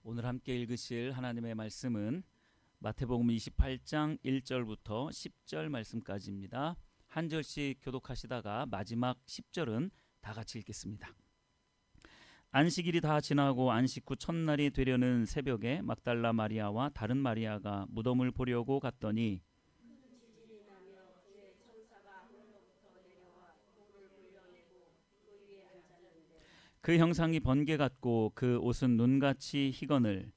오늘 함께 읽으실 하나님의 말씀은 마태복음 28장 1절부터 10절 말씀까지입니다. 한 절씩 교독하시다가 마지막 10절은 다 같이 읽겠습니다. 안식일이 다 지나고 안식 후 첫날이 되려는 새벽에 막달라 마리아와 다른 마리아가 무덤을 보려고 갔더니 그 형상이 번개 같고 그 옷은 눈같이 희건을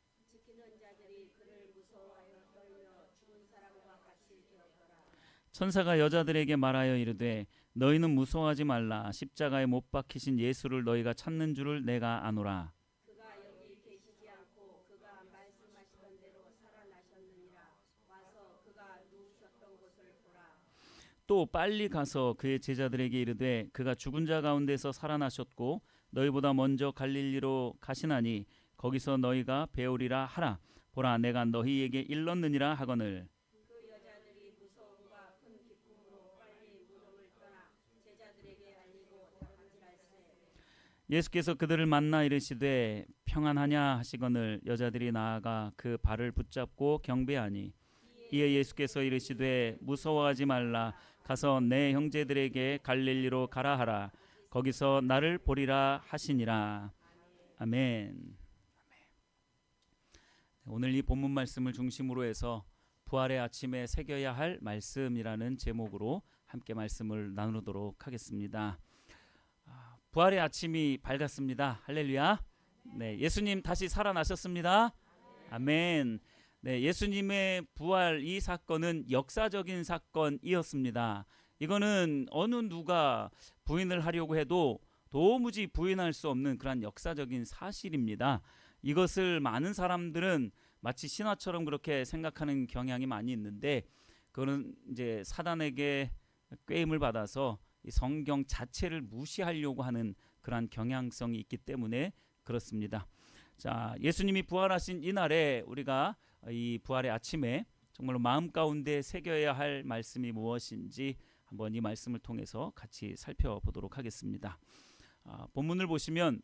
천사가 여자들에게 말하여 이르되 너희는 무서워하지 말라. 십자가에 못 박히신 예수를 너희가 찾는 줄을 내가 아노라. 또 빨리 가서 그의 제자들에게 이르되 그가 죽은 자 가운데서 살아나셨고 너희보다 먼저 갈릴리로 가시나니 거기서 너희가 배우리라 하라. 보라 내가 너희에게 일렀느니라 하거늘. 예수께서 그들을 만나 이르시되 평안하냐 하시거늘 여자들이 나아가 그 발을 붙잡고 경배하니 이에 예수께서 이르시되 무서워하지 말라. 가서 내 형제들에게 갈릴리로 가라 하라. 거기서 나를 보리라 하시니라. 아멘. 오늘 이 본문 말씀을 중심으로 해서 부활의 아침에 새겨야 할 말씀이라는 제목으로 함께 말씀을 나누도록 하겠습니다. 부활의 아침이 밝았습니다. 할렐루야. 네, 예수님 다시 살아나셨습니다. 아멘. 네, 예수님의 부활 이 사건은 역사적인 사건이었습니다. 이거는 어느 누가 부인을 하려고 해도 도무지 부인할 수 없는 그런 역사적인 사실입니다. 이것을 많은 사람들은 마치 신화처럼 그렇게 생각하는 경향이 많이 있는데 그거는 이제 사단에게 꾀임을 받아서 이 성경 자체를 무시하려고 하는 그러한 경향성이 있기 때문에 그렇습니다. 자, 예수님이 부활하신 이날에 우리가 이 부활의 아침에 정말로 마음 가운데 새겨야 할 말씀이 무엇인지 한번 이 말씀을 통해서 같이 살펴보도록 하겠습니다. 본문을 보시면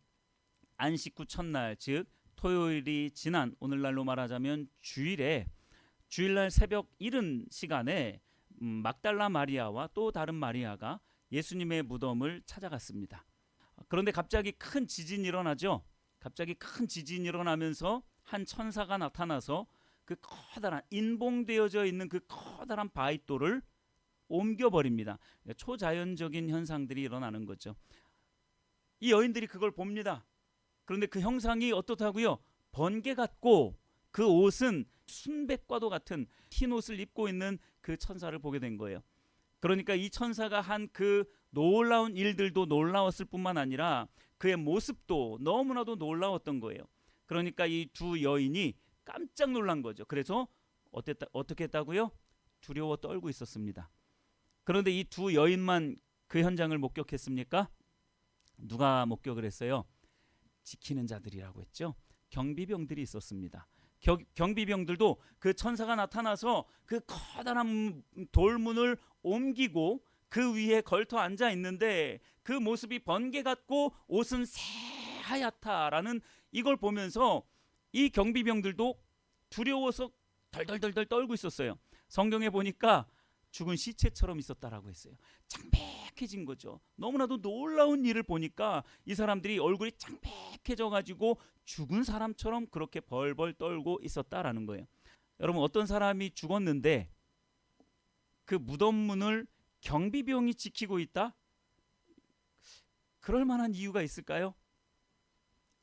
안식 후 첫날 즉 토요일이 지난 오늘날로 말하자면 주일날 새벽 이른 시간에 막달라 마리아와 또 다른 마리아가 예수님의 무덤을 찾아갔습니다. 그런데 갑자기 큰 지진이 일어나죠. 갑자기 큰 지진이 일어나면서 한 천사가 나타나서 그 커다란 인봉되어져 있는 그 커다란 바위돌을 옮겨버립니다. 초자연적인 현상들이 일어나는 거죠. 이 여인들이 그걸 봅니다. 그런데 그 형상이 어떻다고요? 번개 같고 그 옷은 순백과도 같은 흰 옷을 입고 있는 그 천사를 보게 된 거예요. 그러니까 이 천사가 한 그 놀라운 일들도 놀라웠을 뿐만 아니라 그의 모습도 너무나도 놀라웠던 거예요. 그러니까 이 두 여인이 깜짝 놀란 거죠. 그래서 어떻게 했다고요? 두려워 떨고 있었습니다. 그런데 이 두 여인만 그 현장을 목격했습니까? 누가 목격을 했어요? 지키는 자들이라고 했죠. 경비병들이 있었습니다. 경비병들도 그 천사가 나타나서 그 커다란 돌문을 옮기고 그 위에 걸터 앉아 있는데 그 모습이 번개 같고 옷은 새하얗다라는 이걸 보면서 이 경비병들도 두려워서 덜덜덜덜 떨고 있었어요. 성경에 보니까 죽은 시체처럼 있었다라고 했어요. 창백해진 거죠. 너무나도 놀라운 일을 보니까 이 사람들이 얼굴이 창백해져 가지고 죽은 사람처럼 그렇게 벌벌 떨고 있었다라는 거예요. 여러분 어떤 사람이 죽었는데 그 무덤 문을 경비병이 지키고 있다? 그럴 만한 이유가 있을까요?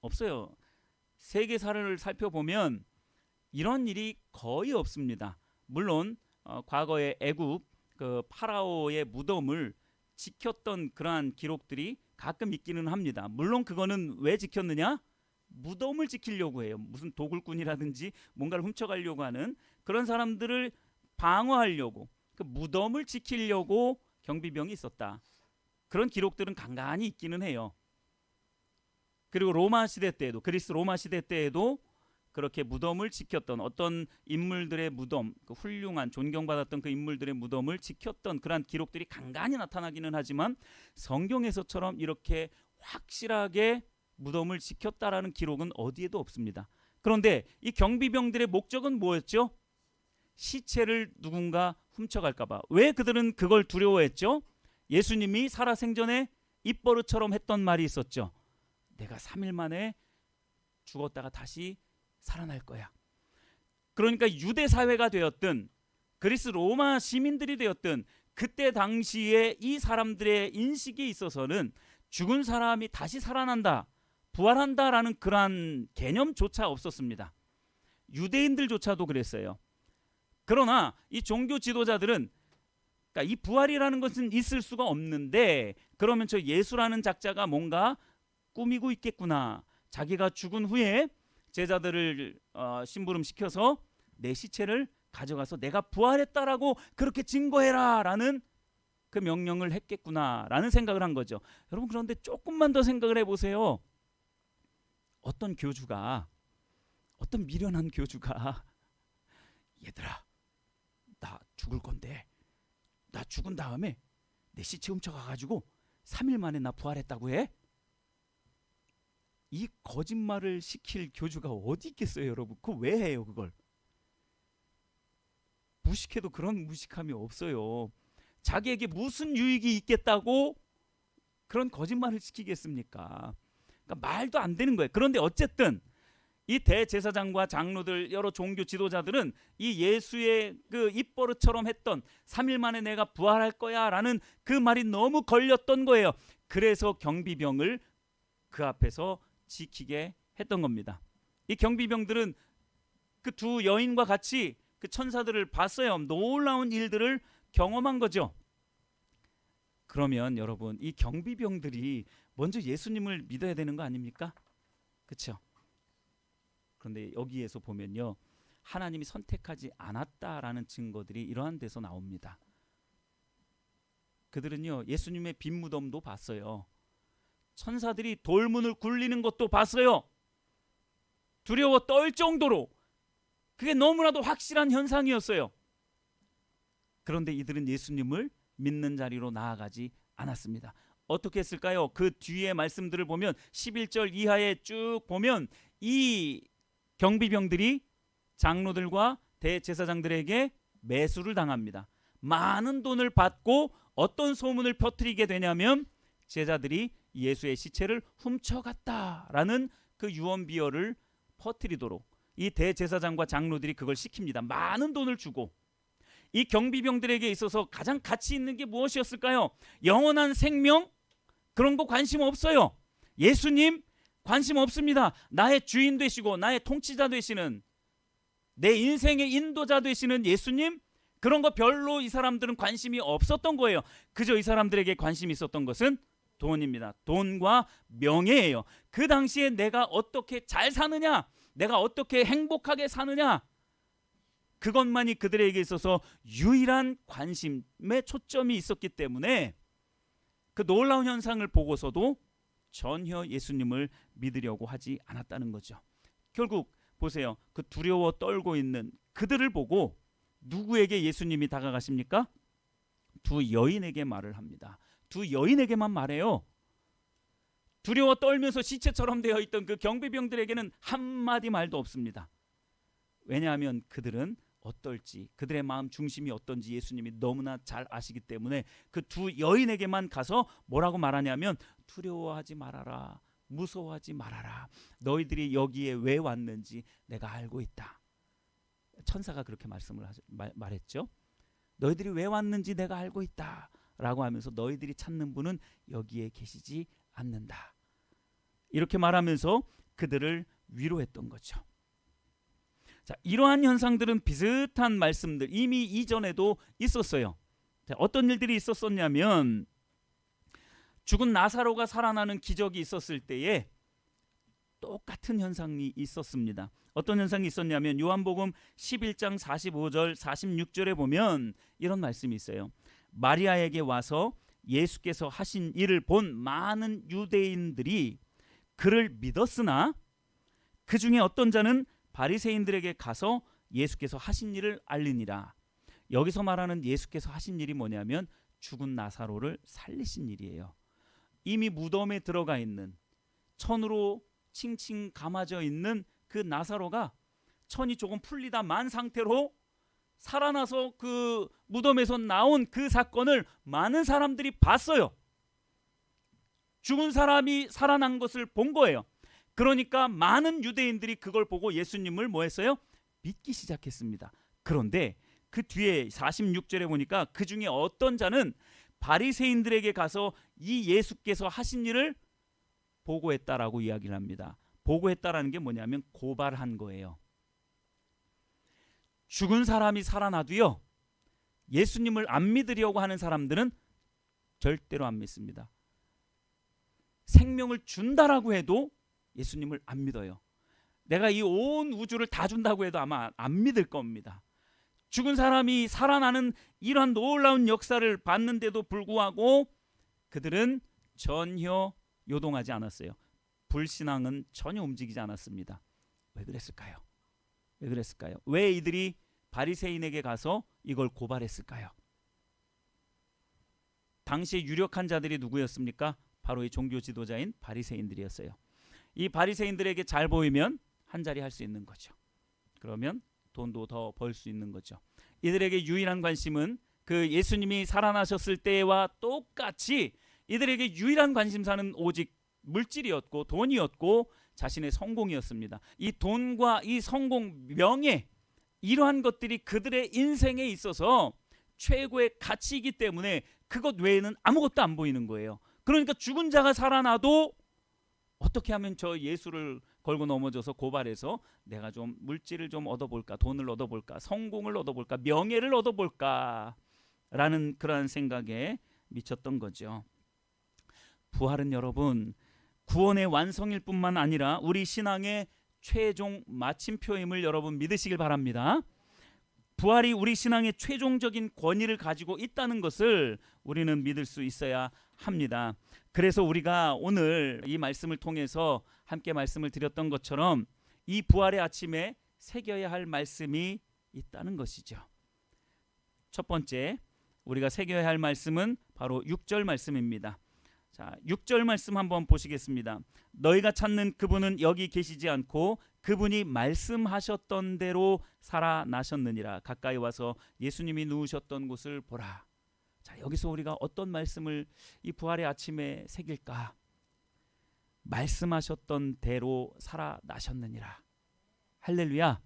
없어요. 세계사를 살펴보면 이런 일이 거의 없습니다. 물론 과거의 애굽 그 파라오의 무덤을 지켰던 그러한 기록들이 가끔 있기는 합니다. 물론 그거는 왜 지켰느냐? 무덤을 지키려고 해요. 무슨 도굴꾼이라든지 뭔가를 훔쳐가려고 하는 그런 사람들을 방어하려고 그 무덤을 지키려고 경비병이 있었다. 그런 기록들은 간간히 있기는 해요. 그리고 로마 시대 때에도 그리스 로마 시대 때에도 그렇게 무덤을 지켰던 어떤 인물들의 무덤, 그 훌륭한 존경받았던 그 인물들의 무덤을 지켰던 그러한 기록들이 간간히 나타나기는 하지만 성경에서처럼 이렇게 확실하게 무덤을 지켰다라는 기록은 어디에도 없습니다. 그런데 이 경비병들의 목적은 뭐였죠? 시체를 누군가 훔쳐갈까 봐. 왜 그들은 그걸 두려워했죠? 예수님이 살아생전에 입버릇처럼 했던 말이 있었죠. 내가 3일 만에 죽었다가 다시 살아날 거야. 그러니까 유대 사회가 되었든 그리스 로마 시민들이 되었든 그때 당시에 이 사람들의 인식에 있어서는 죽은 사람이 다시 살아난다, 부활한다라는 그러한 개념조차 없었습니다. 유대인들조차도 그랬어요. 그러나 이 종교 지도자들은 그러니까 이 부활이라는 것은 있을 수가 없는데 그러면 저 예수라는 작자가 뭔가 꾸미고 있겠구나. 자기가 죽은 후에 제자들을 심부름시켜서 내 시체를 가져가서 내가 부활했다라고 그렇게 증거해라 라는 그 명령을 했겠구나 라는 생각을 한 거죠. 여러분, 그런데 조금만 더 생각을 해보세요. 어떤 교주가, 어떤 미련한 교주가 얘들아, 나 죽을 건데 나 죽은 다음에 내 시체 훔쳐가가지고 3일 만에 나 부활했다고 해? 이 거짓말을 시킬 교주가 어디 있겠어요, 여러분? 그거 왜 해요, 그걸? 무식해도 그런 무식함이 없어요. 자기에게 무슨 유익이 있겠다고 그런 거짓말을 시키겠습니까? 그러니까 말도 안 되는 거예요. 그런데 어쨌든 이 대제사장과 장로들, 여러 종교 지도자들은 이 예수의 그 입버릇처럼 했던 3일 만에 내가 부활할 거야 라는 그 말이 너무 걸렸던 거예요. 그래서 경비병을 그 앞에서 지키게 했던 겁니다. 이 경비병들은 그 두 여인과 같이 그 천사들을 봤어요. 놀라운 일들을 경험한 거죠. 그러면 여러분, 이 경비병들이 먼저 예수님을 믿어야 되는 거 아닙니까? 그렇죠? 그런데 여기에서 보면요, 하나님이 선택하지 않았다라는 증거들이 이러한 데서 나옵니다. 그들은요, 예수님의 빈 무덤도 봤어요. 천사들이 돌문을 굴리는 것도 봤어요. 두려워 떨 정도로 그게 너무나도 확실한 현상이었어요. 그런데 이들은 예수님을 믿는 자리로 나아가지 않았습니다. 어떻게 했을까요? 그 뒤에 말씀들을 보면 11절 이하에 쭉 보면 이 경비병들이 장로들과 대제사장들에게 매수를 당합니다. 많은 돈을 받고 어떤 소문을 퍼뜨리게 되냐면 제자들이 예수의 시체를 훔쳐갔다라는 그 유언비어를 퍼뜨리도록 이 대제사장과 장로들이 그걸 시킵니다. 많은 돈을 주고. 이 경비병들에게 있어서 가장 가치 있는 게 무엇이었을까요? 영원한 생명? 그런 거 관심 없어요. 예수님 관심 없습니다. 나의 주인 되시고 나의 통치자 되시는, 내 인생의 인도자 되시는 예수님, 그런 거 별로 이 사람들은 관심이 없었던 거예요. 그저 이 사람들에게 관심이 있었던 것은 돈입니다. 돈과 명예예요. 그 당시에 내가 어떻게 잘 사느냐, 내가 어떻게 행복하게 사느냐, 그것만이 그들에게 있어서 유일한 관심에 초점이 있었기 때문에 그 놀라운 현상을 보고서도 전혀 예수님을 믿으려고 하지 않았다는 거죠. 결국 보세요. 그 두려워 떨고 있는 그들을 보고 누구에게 예수님이 다가가십니까? 두 여인에게 말을 합니다. 두 여인에게만 말해요. 두려워 떨면서 시체처럼 되어 있던 그 경비병들에게는 한마디 말도 없습니다. 왜냐하면 그들은 어떨지, 그들의 마음 중심이 어떤지 예수님이 너무나 잘 아시기 때문에 그 두 여인에게만 가서 뭐라고 말하냐면, 두려워하지 말아라, 무서워하지 말아라, 너희들이 여기에 왜 왔는지 내가 알고 있다. 천사가 그렇게 말했죠. 너희들이 왜 왔는지 내가 알고 있다 라고 하면서 너희들이 찾는 분은 여기에 계시지 않는다, 이렇게 말하면서 그들을 위로했던 거죠. 자, 이러한 현상들은 비슷한 말씀들 이미 이전에도 있었어요. 자, 어떤 일들이 있었었냐면, 죽은 나사로가 살아나는 기적이 있었을 때에 똑같은 현상이 있었습니다. 어떤 현상이 있었냐면 요한복음 11장 45절 46절에 보면 이런 말씀이 있어요. 마리아에게 와서 예수께서 하신 일을 본 많은 유대인들이 그를 믿었으나 그 중에 어떤 자는 바리새인들에게 가서 예수께서 하신 일을 알리니라. 여기서 말하는 예수께서 하신 일이 뭐냐면 죽은 나사로를 살리신 일이에요. 이미 무덤에 들어가 있는, 천으로 칭칭 감아져 있는 그 나사로가 천이 조금 풀리다 만 상태로 살아나서 그 무덤에서 나온 그 사건을 많은 사람들이 봤어요. 죽은 사람이 살아난 것을 본 거예요. 그러니까 많은 유대인들이 그걸 보고 예수님을 뭐 했어요? 믿기 시작했습니다. 그런데 그 뒤에 46절에 보니까 그 중에 어떤 자는 바리새인들에게 가서 이 예수께서 하신 일을 보고했다라고 이야기를 합니다. 보고했다라는 게 뭐냐면 고발한 거예요. 죽은 사람이 살아나도요, 예수님을 안 믿으려고 하는 사람들은 절대로 안 믿습니다. 생명을 준다라고 해도 예수님을 안 믿어요. 내가 이 온 우주를 다 준다고 해도 아마 안 믿을 겁니다. 죽은 사람이 살아나는 이러한 놀라운 역사를 봤는데도 불구하고 그들은 전혀 요동하지 않았어요. 불신앙은 전혀 움직이지 않았습니다. 왜 그랬을까요? 왜 그랬을까요? 왜 이들이 바리새인에게 가서 이걸 고발했을까요? 당시에 유력한 자들이 누구였습니까? 바로 이 종교 지도자인 바리새인들이었어요. 이 바리새인들에게 잘 보이면 한 자리 할 수 있는 거죠. 그러면 돈도 더 벌 수 있는 거죠. 이들에게 유일한 관심은 그 예수님이 살아나셨을 때와 똑같이 이들에게 유일한 관심사는 오직 물질이었고 돈이었고 자신의 성공이었습니다. 이 돈과 이 성공, 명예, 이러한 것들이 그들의 인생에 있어서 최고의 가치이기 때문에 그것 외에는 아무것도 안 보이는 거예요. 그러니까 죽은 자가 살아나도 어떻게 하면 저 예수를 걸고 넘어져서 고발해서 내가 좀 물질을 좀 얻어볼까, 돈을 얻어볼까, 성공을 얻어볼까, 명예를 얻어볼까 라는 그러한 생각에 미쳤던 거죠. 부활은 여러분 구원의 완성일 뿐만 아니라 우리 신앙의 최종 마침표임을 여러분 믿으시길 바랍니다. 부활이 우리 신앙의 최종적인 권위를 가지고 있다는 것을 우리는 믿을 수 있어야 합니다. 그래서 우리가 오늘 이 말씀을 통해서 함께 말씀을 드렸던 것처럼 이 부활의 아침에 새겨야 할 말씀이 있다는 것이죠. 첫 번째 우리가 새겨야 할 말씀은 바로 6절 말씀입니다. 자, 6절 말씀 한번 보시겠습니다. 너희가 찾는 그분은 여기 계시지 않고 그분이 말씀하셨던 대로 살아나셨느니라. 가까이 와서 예수님이 누우셨던 곳을 보라. 자, 여기서 우리가 어떤 말씀을 이 부활의 아침에 새길까? 말씀하셨던 대로 살아나셨느니라. 할렐루야.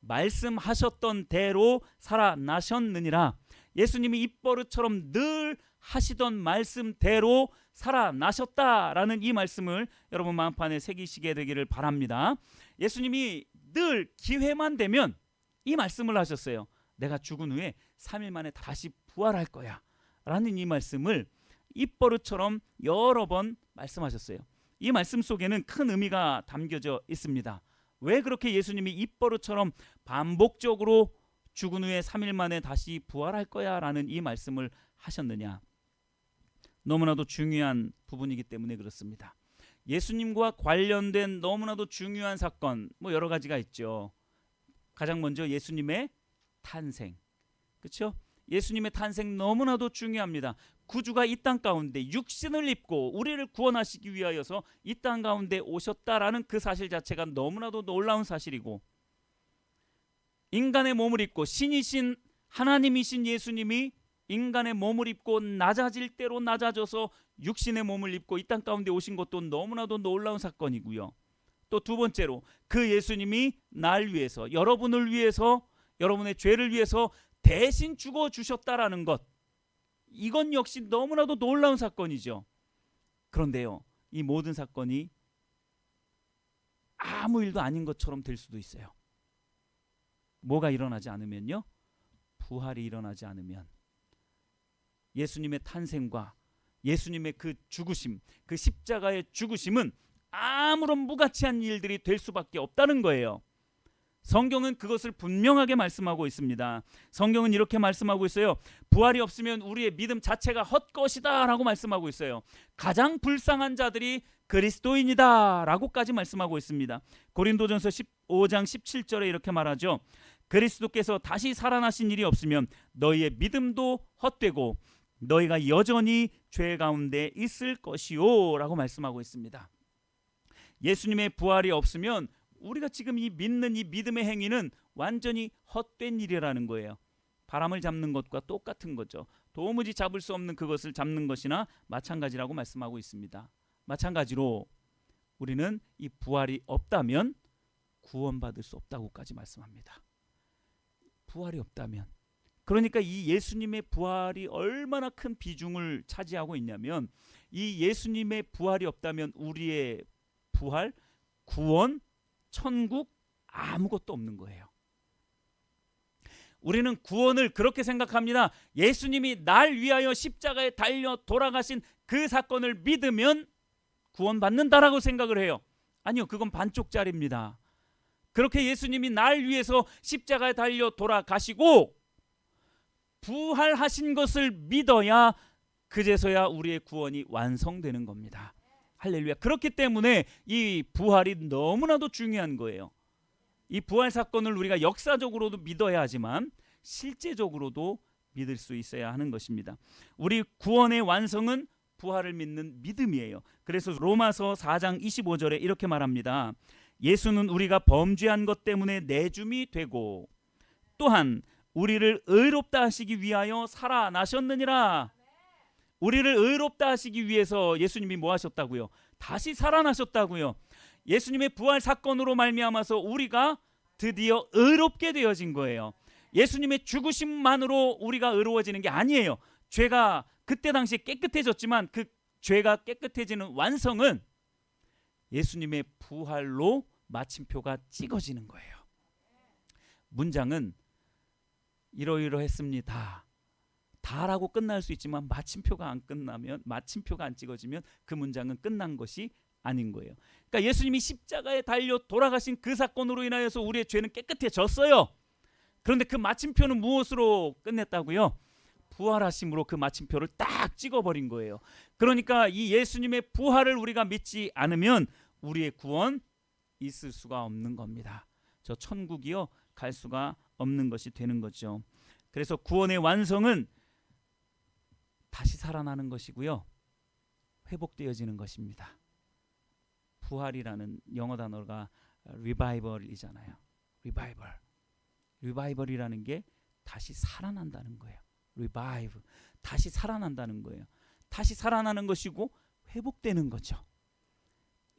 말씀하셨던 대로 살아나셨느니라. 예수님이 입버릇처럼 늘 하시던 말씀대로 살아나셨다라는 이 말씀을 여러분 마음판에 새기시게 되기를 바랍니다. 예수님이 늘 기회만 되면 이 말씀을 하셨어요. 내가 죽은 후에 3일 만에 다시 부활할 거야 라는 이 말씀을 입버릇처럼 여러 번 말씀하셨어요. 이 말씀 속에는 큰 의미가 담겨져 있습니다. 왜 그렇게 예수님이 입버릇처럼 반복적으로 죽은 후에 3일 만에 다시 부활할 거야 라는 이 말씀을 하셨느냐? 너무나도 중요한 부분이기 때문에 그렇습니다. 예수님과 관련된 너무나도 중요한 사건 뭐 여러 가지가 있죠. 가장 먼저 예수님의 탄생, 그렇죠? 예수님의 탄생 너무나도 중요합니다. 구주가 이 땅 가운데 육신을 입고 우리를 구원하시기 위하여서 이 땅 가운데 오셨다라는 그 사실 자체가 너무나도 놀라운 사실이고, 인간의 몸을 입고 신이신 하나님이신 예수님이 인간의 몸을 입고 낮아질 대로 낮아져서 육신의 몸을 입고 이 땅 가운데 오신 것도 너무나도 놀라운 사건이고요. 또 두 번째로 그 예수님이 날 위해서, 여러분을 위해서, 여러분의 죄를 위해서 대신 죽어주셨다라는 것, 이건 역시 너무나도 놀라운 사건이죠. 그런데요, 이 모든 사건이 아무 일도 아닌 것처럼 될 수도 있어요. 뭐가 일어나지 않으면요, 부활이 일어나지 않으면 예수님의 탄생과 예수님의 그 죽으심, 그 십자가의 죽으심은 아무런 무가치한 일들이 될 수밖에 없다는 거예요. 성경은 그것을 분명하게 말씀하고 있습니다. 성경은 이렇게 말씀하고 있어요. 부활이 없으면 우리의 믿음 자체가 헛것이다 라고 말씀하고 있어요. 가장 불쌍한 자들이 그리스도인이다 라고까지 말씀하고 있습니다. 고린도전서 15장 17절에 이렇게 말하죠. 그리스도께서 다시 살아나신 일이 없으면 너희의 믿음도 헛되고 너희가 여전히 죄 가운데 있을 것이요 라고 말씀하고 있습니다. 예수님의 부활이 없으면 우리가 지금 이 믿는 이 믿음의 행위는 완전히 헛된 일이라는 거예요. 바람을 잡는 것과 똑같은 거죠. 도무지 잡을 수 없는 그것을 잡는 것이나 마찬가지라고 말씀하고 있습니다. 마찬가지로 우리는 이 부활이 없다면 구원받을 수 없다고까지 말씀합니다. 부활이 없다면, 그러니까 이 예수님의 부활이 얼마나 큰 비중을 차지하고 있냐면, 이 예수님의 부활이 없다면 우리의 부활, 구원, 천국 아무것도 없는 거예요. 우리는 구원을 그렇게 생각합니다. 예수님이 날 위하여 십자가에 달려 돌아가신 그 사건을 믿으면 구원받는다라고 생각을 해요. 아니요, 그건 반쪽짜리입니다. 그렇게 예수님이 날 위해서 십자가에 달려 돌아가시고 부활하신 것을 믿어야 그제서야 우리의 구원이 완성되는 겁니다. 할렐루야. 그렇기 때문에 이 부활이 너무나도 중요한 거예요. 이 부활 사건을 우리가 역사적으로도 믿어야 하지만 실제적으로도 믿을 수 있어야 하는 것입니다. 우리 구원의 완성은 부활을 믿는 믿음이에요. 그래서 로마서 4장 25절에 이렇게 말합니다. 예수는 우리가 범죄한 것 때문에 내줌이 되고 또한 우리를 의롭다 하시기 위하여 살아나셨느니라. 우리를 의롭다 하시기 위해서 예수님이 뭐 하셨다고요? 다시 살아나셨다고요. 예수님의 부활 사건으로 말미암아서 우리가 드디어 의롭게 되어진 거예요. 예수님의 죽으심만으로 우리가 의로워지는 게 아니에요. 죄가 그때 당시에 깨끗해졌지만 그 죄가 깨끗해지는 완성은 예수님의 부활로 마침표가 찍어지는 거예요. 문장은 이러이러했습니다. 다라고 끝날 수 있지만 마침표가 안 찍어지면 그 문장은 끝난 것이 아닌 거예요. 그러니까 예수님이 십자가에 달려 돌아가신 그 사건으로 인하여서 우리의 죄는 깨끗해졌어요. 그런데 그 마침표는 무엇으로 끝냈다고요? 부활하심으로 그 마침표를 딱 찍어버린 거예요. 그러니까 이 예수님의 부활을 우리가 믿지 않으면 우리의 구원 있을 수가 없는 겁니다. 저 천국이요 갈 수가 없는 것이 되는 거죠. 그래서 구원의 완성은 다시 살아나는 것이고요, 회복되어지는 것입니다. 부활이라는 영어 단어가 revival이잖아요. revival이라는 게 다시 살아난다는 거예요. revive, 다시 살아난다는 거예요. 다시 살아나는 것이고 회복되는 거죠.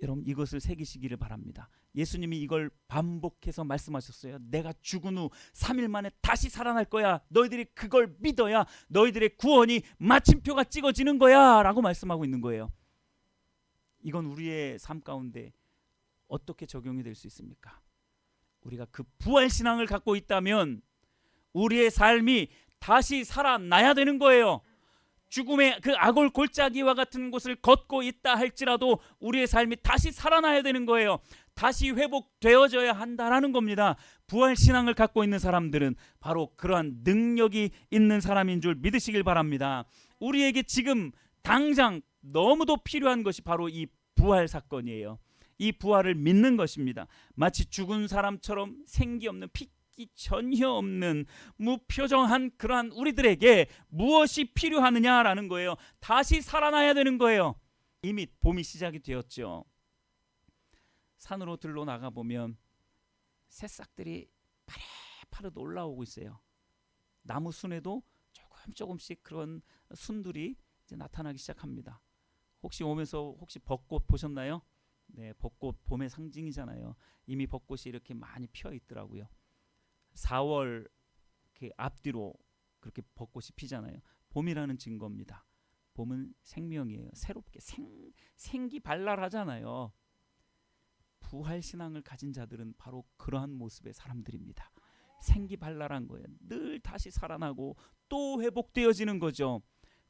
여러분 이것을 새기시기를 바랍니다. 예수님이 이걸 반복해서 말씀하셨어요. 내가 죽은 후 3일 만에 다시 살아날 거야. 너희들이 그걸 믿어야 너희들의 구원이 마침표가 찍어지는 거야 라고 말씀하고 있는 거예요. 이건 우리의 삶 가운데 어떻게 적용이 될 수 있습니까? 우리가 그 부활신앙을 갖고 있다면 우리의 삶이 다시 살아나야 되는 거예요. 죽음의 그 악올 골짜기와 같은 곳을 걷고 있다 할지라도 우리의 삶이 다시 살아나야 되는 거예요. 다시 회복되어져야 한다라는 겁니다. 부활신앙을 갖고 있는 사람들은 바로 그러한 능력이 있는 사람인 줄 믿으시길 바랍니다. 우리에게 지금 당장 너무도 필요한 것이 바로 이 부활 사건이에요. 이 부활을 믿는 것입니다. 마치 죽은 사람처럼 생기 없는 피 전혀 없는 무표정한 그러한 우리들에게 무엇이 필요하느냐라는 거예요. 다시 살아나야 되는 거예요. 이미 봄이 시작이 되었죠. 산으로 들러 나가 보면 새싹들이 파릇파릇 올라오고 있어요. 나무 순에도 조금씩 그런 순들이 이제 나타나기 시작합니다. 혹시 오면서 벚꽃 보셨나요? 네, 벚꽃 봄의 상징이잖아요. 이미 벚꽃이 이렇게 많이 피어 있더라고요. 4월 앞뒤로 그렇게 벚꽃이 피잖아요. 봄이라는 증거입니다. 봄은 생명이에요. 새롭게 생기발랄하잖아요. 부활신앙을 가진 자들은 바로 그러한 모습의 사람들입니다. 생기발랄한 거예요. 늘 다시 살아나고 또 회복되어지는 거죠.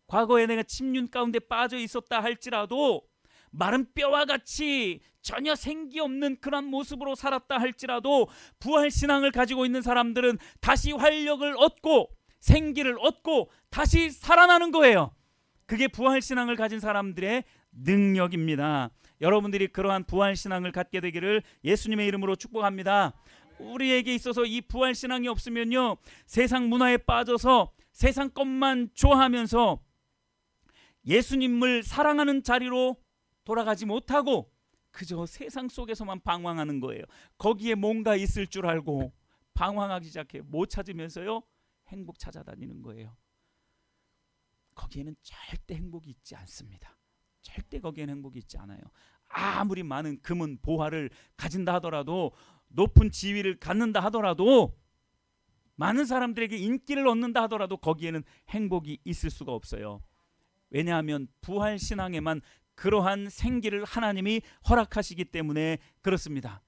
과거에 내가 침륜 가운데 빠져 있었다 할지라도 마른 뼈와 같이 전혀 생기 없는 그런 모습으로 살았다 할지라도 부활신앙을 가지고 있는 사람들은 다시 활력을 얻고 생기를 얻고 다시 살아나는 거예요. 그게 부활신앙을 가진 사람들의 능력입니다. 여러분들이 그러한 부활신앙을 갖게 되기를 예수님의 이름으로 축복합니다. 우리에게 있어서 이 부활신앙이 없으면요, 세상 문화에 빠져서 세상 것만 좋아하면서 예수님을 사랑하는 자리로 돌아가지 못하고 그저 세상 속에서만 방황하는 거예요. 거기에 뭔가 있을 줄 알고 방황하기 시작해 못 찾으면서요 행복 찾아다니는 거예요. 거기에는 절대 행복이 있지 않습니다. 절대 거기에는 행복이 있지 않아요. 아무리 많은 금은 보화를 가진다 하더라도, 높은 지위를 갖는다 하더라도, 많은 사람들에게 인기를 얻는다 하더라도 거기에는 행복이 있을 수가 없어요. 왜냐하면 부활신앙에만 그러한 생기를 하나님이 허락하시기 때문에 그렇습니다.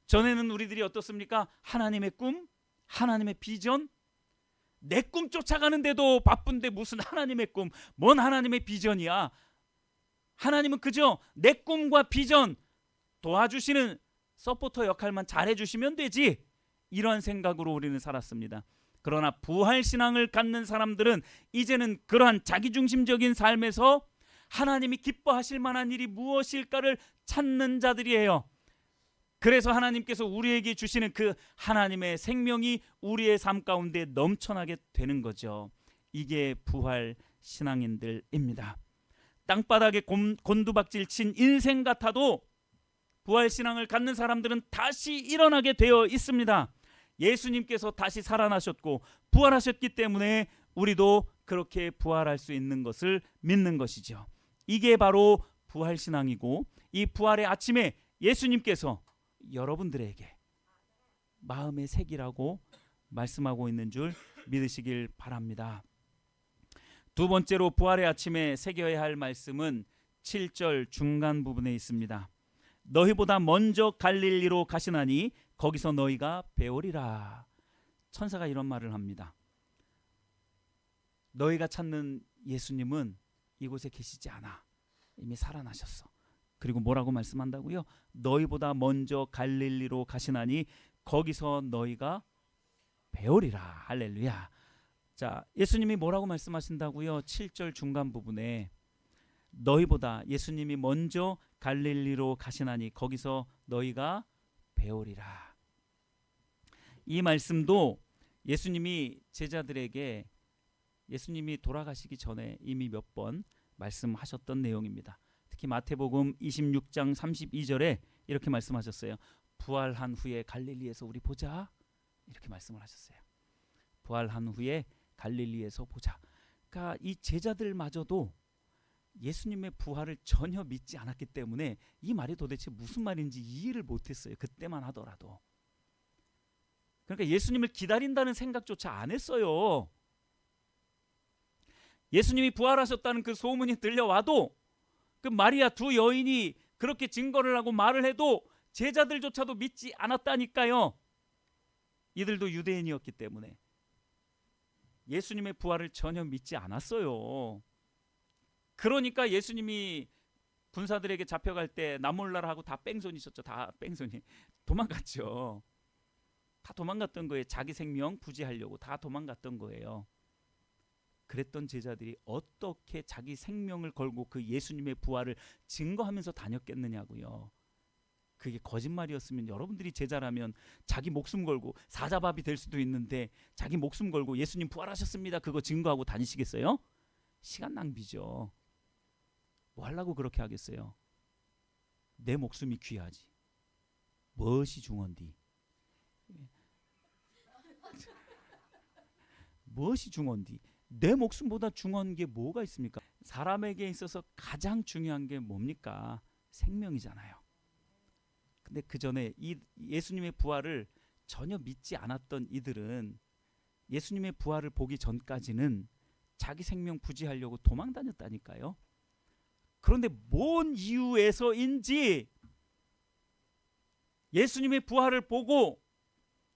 전에는 우리들이 어떻습니까? 하나님의 꿈, 하나님의 비전, 내 꿈 쫓아가는데도 바쁜데 무슨 하나님의 꿈, 뭔 하나님의 비전이야. 하나님은 그저 내 꿈과 비전 도와주시는 서포터 역할만 잘해주시면 되지, 이러한 생각으로 우리는 살았습니다. 그러나 부활신앙을 갖는 사람들은 이제는 그러한 자기중심적인 삶에서 하나님이 기뻐하실 만한 일이 무엇일까를 찾는 자들이에요. 그래서 하나님께서 우리에게 주시는 그 하나님의 생명이 우리의 삶 가운데 넘쳐나게 되는 거죠. 이게 부활신앙인들입니다. 땅바닥에 곤두박질 친 인생 같아도 부활신앙을 갖는 사람들은 다시 일어나게 되어 있습니다. 예수님께서 다시 살아나셨고 부활하셨기 때문에 우리도 그렇게 부활할 수 있는 것을 믿는 것이죠. 이게 바로 부활신앙이고, 이 부활의 아침에 예수님께서 여러분들에게 마음의 색이라고 말씀하고 있는 줄 믿으시길 바랍니다. 두 번째로 부활의 아침에 새겨야 할 말씀은 7절 중간 부분에 있습니다. 너희보다 먼저 갈릴리로 가시나니 거기서 너희가 배우리라. 천사가 이런 말을 합니다. 너희가 찾는 예수님은 이곳에 계시지 않아. 이미 살아나셨어. 그리고 뭐라고 말씀한다고요? 너희보다 먼저 갈릴리로 가시나니 거기서 너희가 배우리라. 할렐루야. 자, 예수님이 뭐라고 말씀하신다고요? 7절 중간 부분에 너희보다, 예수님이 먼저 갈릴리로 가시나니 거기서 너희가 배우리라. 이 말씀도 예수님이 제자들에게, 예수님이 돌아가시기 전에 이미 몇 번 말씀하셨던 내용입니다. 특히 마태복음 26장 32절에 이렇게 말씀하셨어요. 부활한 후에 갈릴리에서 우리 보자. 이렇게 말씀을 하셨어요. 부활한 후에 갈릴리에서 보자. 그러니까 이 제자들마저도 예수님의 부활을 전혀 믿지 않았기 때문에 이 말이 도대체 무슨 말인지 이해를 못했어요. 그때만 하더라도. 그러니까 예수님을 기다린다는 생각조차 안 했어요. 예수님이 부활하셨다는 그 소문이 들려와도, 그 마리아 두 여인이 그렇게 증거를 하고 말을 해도 제자들조차도 믿지 않았다니까요. 이들도 유대인이었기 때문에 예수님의 부활을 전혀 믿지 않았어요. 그러니까 예수님이 군사들에게 잡혀갈 때 나 몰라라 하고 다 뺑소니셨죠. 다 뺑소니. 도망갔죠. 다 도망갔던 거예요. 자기 생명 부지하려고 다 도망갔던 거예요. 그랬던 제자들이 어떻게 자기 생명을 걸고 그 예수님의 부활을 증거하면서 다녔겠느냐고요. 그게 거짓말이었으면, 여러분들이 제자라면 자기 목숨 걸고 사자밥이 될 수도 있는데 자기 목숨 걸고 예수님 부활하셨습니다 그거 증거하고 다니시겠어요? 시간 낭비죠. 뭐 하려고 그렇게 하겠어요? 내 목숨이 귀하지 무엇이 중헌디. 무엇이 중헌디. 내 목숨보다 중요한 게 뭐가 있습니까? 사람에게 있어서 가장 중요한 게 뭡니까? 생명이잖아요. 근데 그 전에 이 예수님의 부활을 전혀 믿지 않았던 이들은 예수님의 부활을 보기 전까지는 자기 생명 부지하려고 도망 다녔다니까요. 그런데 뭔 이유에서인지 예수님의 부활을 보고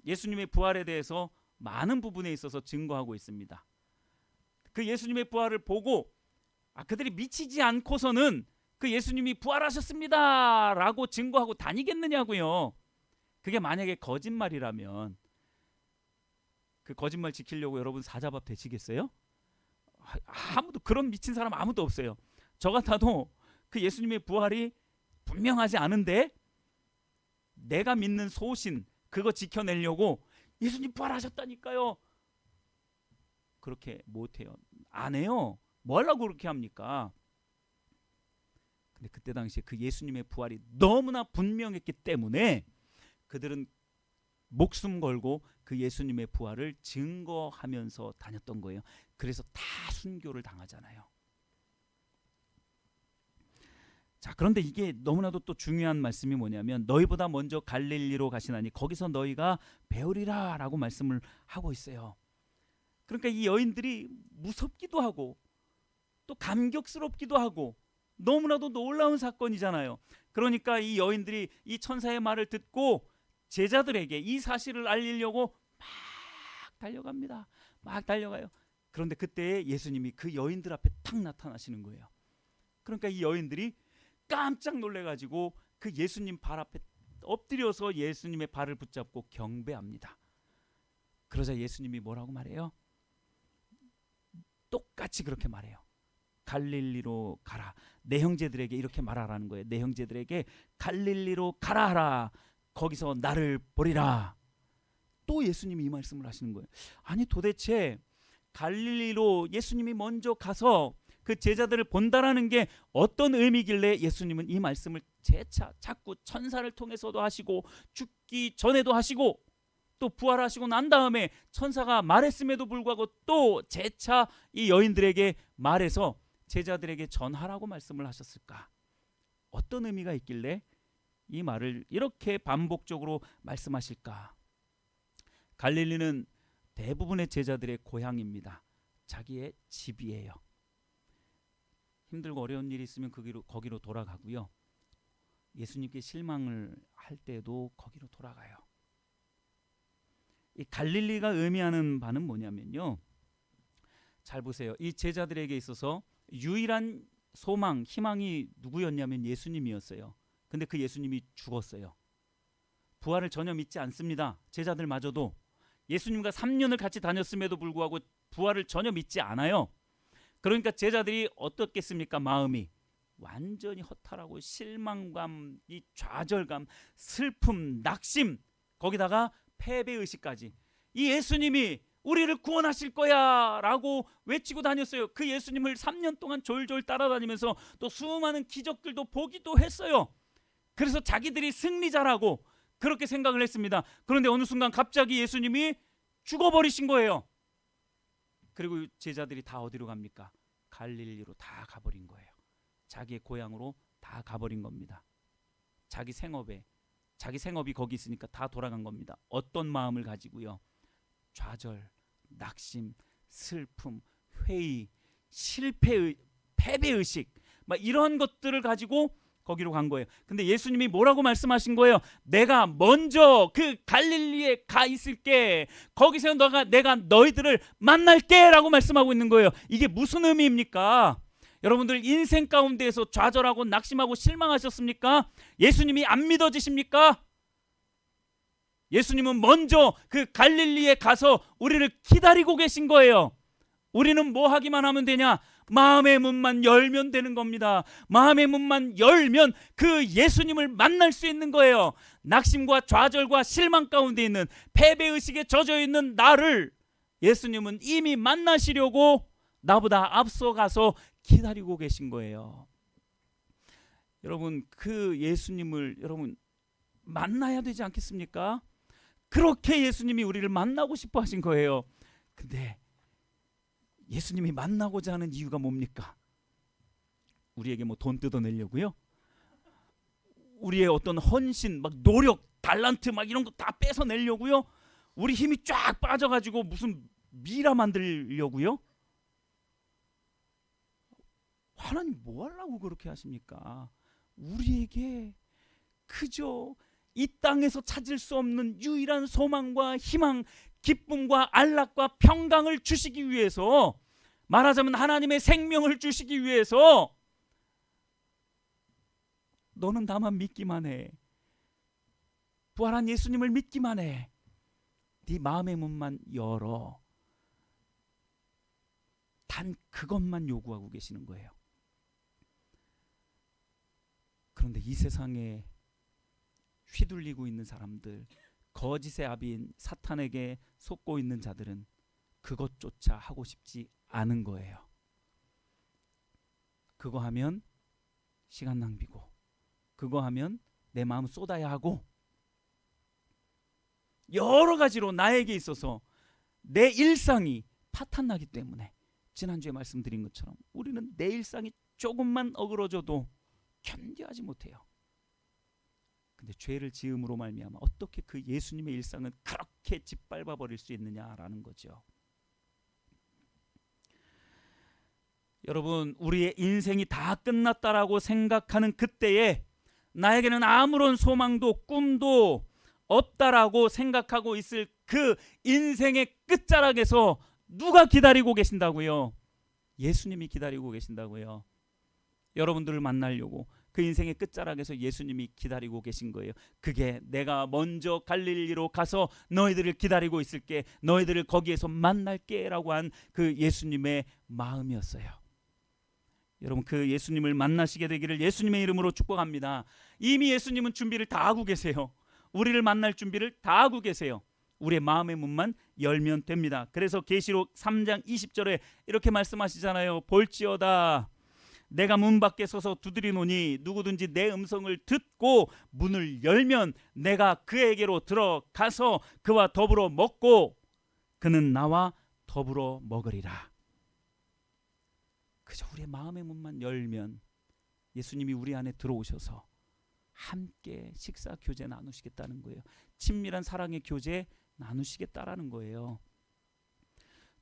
예수님의 부활에 대해서 많은 부분에 있어서 증거하고 있습니다. 그 예수님의 부활을 보고 그들이 미치지 않고서는 그 예수님이 부활하셨습니다 라고 증거하고 다니겠느냐고요. 그게 만약에 거짓말이라면 그 거짓말 지키려고 여러분 사자밥 되시겠어요? 아무도, 그런 미친 사람 아무도 없어요. 저 같아도 그 예수님의 부활이 분명하지 않은데 내가 믿는 소신 그거 지켜내려고 예수님 부활하셨다니까요. 그렇게 못해요. 안 해요. 뭐 하려고 그렇게 합니까? 근데 그때 당시에 그 예수님의 부활이 너무나 분명했기 때문에 그들은 목숨 걸고 그 예수님의 부활을 증거하면서 다녔던 거예요. 그래서 다 순교를 당하잖아요. 자, 그런데 이게 너무나도 또 중요한 말씀이 뭐냐면 너희보다 먼저 갈릴리로 가시나니 거기서 너희가 배우리라 라고 말씀을 하고 있어요. 그러니까 이 여인들이 무섭기도 하고 또 감격스럽기도 하고 너무나도 놀라운 사건이잖아요. 그러니까 이 여인들이 이 천사의 말을 듣고 제자들에게 이 사실을 알리려고 막 달려갑니다. 막 달려가요. 그런데 그때 예수님이 그 여인들 앞에 탁 나타나시는 거예요. 그러니까 이 여인들이 깜짝 놀래가지고 그 예수님 발 앞에 엎드려서 예수님의 발을 붙잡고 경배합니다. 그러자 예수님이 뭐라고 말해요? 똑같이 그렇게 말해요. 갈릴리로 가라. 내 형제들에게 이렇게 말하라는 거예요. 내 형제들에게 갈릴리로 가라 하라. 거기서 나를 보리라. 또 예수님이 이 말씀을 하시는 거예요. 아니 도대체 갈릴리로 예수님이 먼저 가서 그 제자들을 본다라는 게 어떤 의미길래 예수님은 이 말씀을 재차 자꾸 천사를 통해서도 하시고 죽기 전에도 하시고 또 부활하시고 난 다음에 천사가 말했음에도 불구하고 또 재차 이 여인들에게 말해서 제자들에게 전하라고 말씀을 하셨을까? 어떤 의미가 있길래 이 말을 이렇게 반복적으로 말씀하실까? 갈릴리는 대부분의 제자들의 고향입니다. 자기의 집이에요. 힘들고 어려운 일이 있으면 거기로 돌아가고요. 예수님께 실망을 할 때도 거기로 돌아가요. 이 갈릴리가 의미하는 바는 뭐냐면요. 잘 보세요. 이 제자들에게 있어서 유일한 소망, 희망이 누구였냐면 예수님이었어요. 근데 그 예수님이 죽었어요. 부활을 전혀 믿지 않습니다. 제자들마저도 예수님과 3년을 같이 다녔음에도 불구하고 부활을 전혀 믿지 않아요. 그러니까 제자들이 어떻겠습니까? 마음이 완전히 허탈하고 실망감, 이 좌절감, 슬픔, 낙심, 거기다가 패배의식까지. 이 예수님이 우리를 구원하실 거야 라고 외치고 다녔어요. 그 예수님을 3년 동안 졸졸 따라다니면서 또 수많은 기적들도 보기도 했어요. 그래서 자기들이 승리자라고 그렇게 생각을 했습니다. 그런데 어느 순간 갑자기 예수님이 죽어버리신 거예요. 그리고 제자들이 다 어디로 갑니까? 갈릴리로 다 가버린 거예요. 자기의 고향으로 다 가버린 겁니다. 자기 생업이 거기 있으니까 다 돌아간 겁니다. 어떤 마음을 가지고요? 좌절, 낙심, 슬픔, 회의, 패배의식 막 이런 것들을 가지고 거기로 간 거예요. 근데 예수님이 뭐라고 말씀하신 거예요? 내가 먼저 그 갈릴리에 가 있을게. 거기서 내가 너희들을 만날게 라고 말씀하고 있는 거예요. 이게 무슨 의미입니까? 여러분들 인생 가운데에서 좌절하고 낙심하고 실망하셨습니까? 예수님이 안 믿어지십니까? 예수님은 먼저 그 갈릴리에 가서 우리를 기다리고 계신 거예요. 우리는 뭐 하기만 하면 되냐? 마음의 문만 열면 되는 겁니다. 마음의 문만 열면 그 예수님을 만날 수 있는 거예요. 낙심과 좌절과 실망 가운데 있는 패배의식에 젖어 있는 나를 예수님은 이미 만나시려고 나보다 앞서가서 기다리고 계신 거예요. 여러분 그 예수님을 여러분 만나야 되지 않겠습니까? 그렇게 예수님이 우리를 만나고 싶어 하신 거예요. 근데 예수님이 만나고자 하는 이유가 뭡니까? 우리에게 뭐 돈 뜯어내려고요? 우리의 어떤 헌신, 막 노력, 달란트 막 이런 거 다 뺏어내려고요? 우리 힘이 쫙 빠져가지고 무슨 미라 만들려고요? 하나님 뭐 하려고 그렇게 하십니까? 우리에게 그저 이 땅에서 찾을 수 없는 유일한 소망과 희망, 기쁨과 안락과 평강을 주시기 위해서, 말하자면 하나님의 생명을 주시기 위해서 너는 나만 믿기만 해. 부활한 예수님을 믿기만 해. 네 마음의 문만 열어. 단 그것만 요구하고 계시는 거예요. 그런데 이 세상에 휘둘리고 있는 사람들, 거짓의 아비인 사탄에게 속고 있는 자들은 그것조차 하고 싶지 않은 거예요. 그거 하면 시간 낭비고, 그거 하면 내 마음 쏟아야 하고, 여러 가지로 나에게 있어서 내 일상이 파탄나기 때문에 지난주에 말씀드린 것처럼 우리는 내 일상이 조금만 어그러져도 견뎌하지 못해요. 근데 죄를 지음으로 말미암아 어떻게 그 예수님의 일상은 그렇게 짓밟아 버릴 수 있느냐라는 거죠. 여러분, 우리의 인생이 다 끝났다라고 생각하는 그때에 나에게는 아무런 소망도 꿈도 없다라고 생각하고 있을 그 인생의 끝자락에서 누가 기다리고 계신다고요? 예수님이 기다리고 계신다고요. 여러분들을 만나려고 그 인생의 끝자락에서 예수님이 기다리고 계신 거예요. 그게 내가 먼저 갈릴리로 가서 너희들을 기다리고 있을게, 너희들을 거기에서 만날게 라고 한 그 예수님의 마음이었어요. 여러분, 그 예수님을 만나시게 되기를 예수님의 이름으로 축복합니다. 이미 예수님은 준비를 다 하고 계세요. 우리를 만날 준비를 다 하고 계세요. 우리의 마음의 문만 열면 됩니다. 그래서 계시록 3장 20절에 이렇게 말씀하시잖아요. 볼지어다 내가 문 밖에 서서 두드리노니 누구든지 내 음성을 듣고 문을 열면 내가 그에게로 들어가서 그와 더불어 먹고 그는 나와 더불어 먹으리라. 그저 우리의 마음의 문만 열면 예수님이 우리 안에 들어오셔서 함께 식사 교제 나누시겠다는 거예요. 친밀한 사랑의 교제 나누시겠다라는 거예요.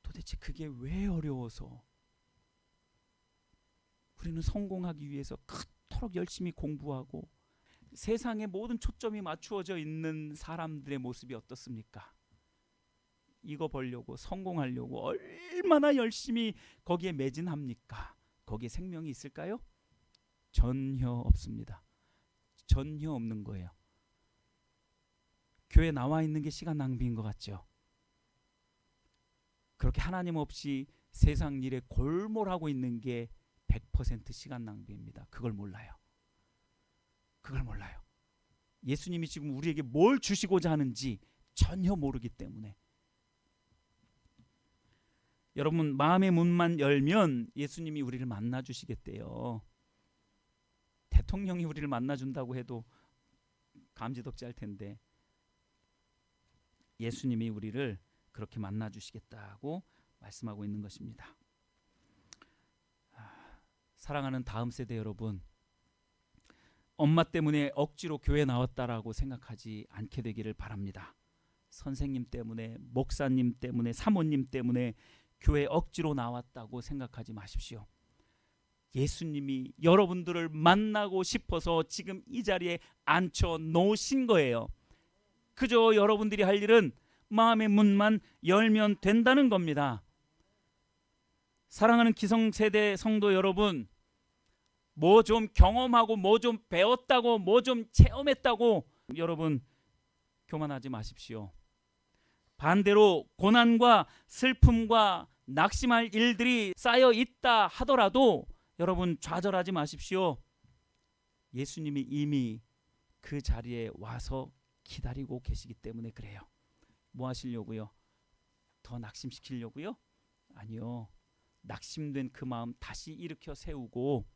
도대체 그게 왜 어려워서 우리는 성공하기 위해서 그토록 열심히 공부하고 세상의 모든 초점이 맞추어져 있는 사람들의 모습이 어떻습니까? 이거 벌려고, 성공하려고 얼마나 열심히 거기에 매진합니까? 거기에 생명이 있을까요? 전혀 없습니다. 전혀 없는 거예요. 교회 나와 있는 게 시간 낭비인 것 같죠? 그렇게 하나님 없이 세상 일에 골몰하고 있는 게 100% 시간 낭비입니다. 그걸 몰라요. 그걸 몰라요. 예수님이 지금 우리에게 뭘 주시고자 하는지 전혀 모르기 때문에. 여러분, 마음의 문만 열면 예수님이 우리를 만나주시겠대요. 대통령이 우리를 만나준다고 해도 감지덕지 할 텐데 예수님이 우리를 그렇게 만나주시겠다고 말씀하고 있는 것입니다. 사랑하는 다음 세대 여러분, 엄마 때문에 억지로 교회 나왔다라고 생각하지 않게 되기를 바랍니다. 선생님 때문에, 목사님 때문에, 사모님 때문에 교회 억지로 나왔다고 생각하지 마십시오. 예수님이 여러분들을 만나고 싶어서 지금 이 자리에 앉혀 놓으신 거예요. 그저 여러분들이 할 일은 마음의 문만 열면 된다는 겁니다. 사랑하는 기성세대 성도 여러분, 뭐 좀 경험하고 뭐 좀 배웠다고 뭐 좀 체험했다고 여러분 교만하지 마십시오. 반대로 고난과 슬픔과 낙심할 일들이 쌓여 있다 하더라도 여러분 좌절하지 마십시오. 예수님이 이미 그 자리에 와서 기다리고 계시기 때문에 그래요. 뭐 하시려고요? 더 낙심시키려고요? 아니요. 낙심된 그 마음 다시 일으켜 세우고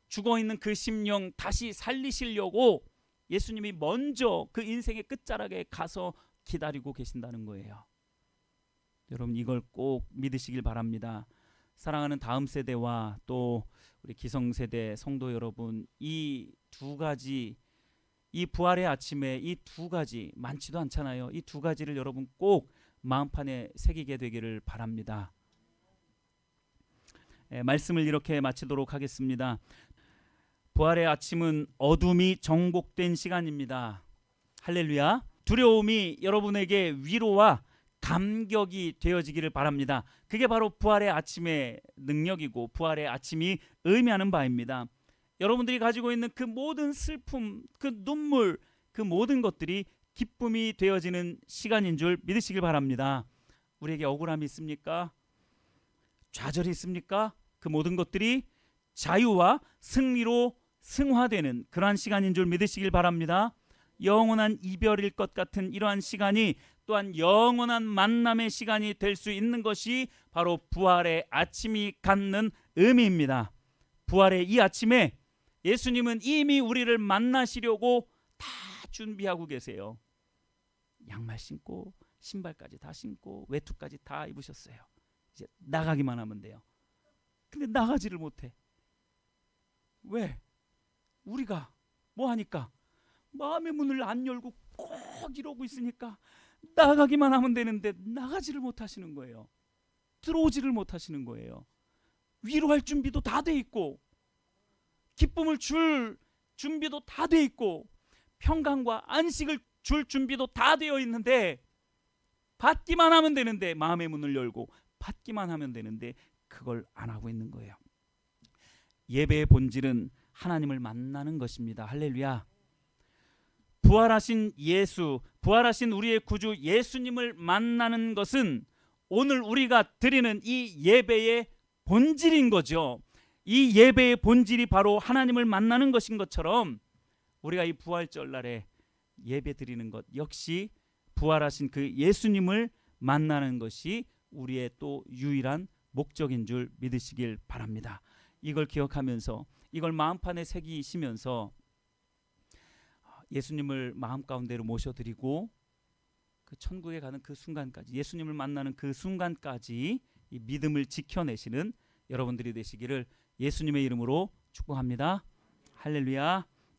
죽어있는 그 심령 다시 살리시려고 예수님이 먼저 그 인생의 끝자락에 가서 기다리고 계신다는 거예요. 여러분, 이걸 꼭 믿으시길 바랍니다. 사랑하는 다음 세대와 또 우리 기성세대 성도 여러분, 이 두 가지, 이 부활의 아침에 이 두 가지, 많지도 않잖아요. 이 두 가지를 여러분 꼭 마음판에 새기게 되기를 바랍니다. 말씀을 이렇게 마치도록 하겠습니다. 부활의 아침은 어둠이 정복된 시간입니다. 할렐루야. 두려움이 여러분에게 위로와 감격이 되어지기를 바랍니다. 그게 바로 부활의 아침의 능력이고 부활의 아침이 의미하는 바입니다. 여러분들이 가지고 있는 그 모든 슬픔, 그 눈물, 그 모든 것들이 기쁨이 되어지는 시간인 줄 믿으시길 바랍니다. 우리에게 억울함이 있습니까? 좌절이 있습니까? 그 모든 것들이 자유와 승리로 승화되는 그러한 시간인 줄 믿으시길 바랍니다. 영원한 이별일 것 같은 이러한 시간이 또한 영원한 만남의 시간이 될 수 있는 것이 바로 부활의 아침이 갖는 의미입니다. 부활의 이 아침에 예수님은 이미 우리를 만나시려고 다 준비하고 계세요. 양말 신고 신발까지 다 신고 외투까지 다 입으셨어요. 이제 나가기만 하면 돼요. 근데 나가지를 못해. 왜? 우리가 뭐 하니까? 마음의 문을 안 열고 꼭 이러고 있으니까 나가기만 하면 되는데 나가지를 못하시는 거예요. 들어오지를 못하시는 거예요. 위로할 준비도 다 돼 있고 기쁨을 줄 준비도 다 돼 있고 평강과 안식을 줄 준비도 다 되어 있는데 받기만 하면 되는데, 마음의 문을 열고 받기만 하면 되는데 그걸 안 하고 있는 거예요. 예배의 본질은 하나님을 만나는 것입니다. 할렐루야. 부활하신 예수, 부활하신 우리의 구주 예수님을 만나는 것은 오늘 우리가 드리는 이 예배의 본질인 거죠. 이 예배의 본질이 바로 하나님을 만나는 것인 것처럼 우리가 이 부활절 날에 예배 드리는 것 역시 부활하신 그 예수님을 만나는 것이 우리의 또 유일한 목적인 줄 믿으시길 바랍니다. 이걸 기억하면서, 이걸 마음판에 새기시면서 예수님을 마음 가운데로 모셔드리고 그 천국에 가는 그 순간까지, 예수님을 만나는 그 순간까지 이 믿음을 지켜내시는 여러분들이 되시기를 예수님의 이름으로 축복합니다. 할렐루야.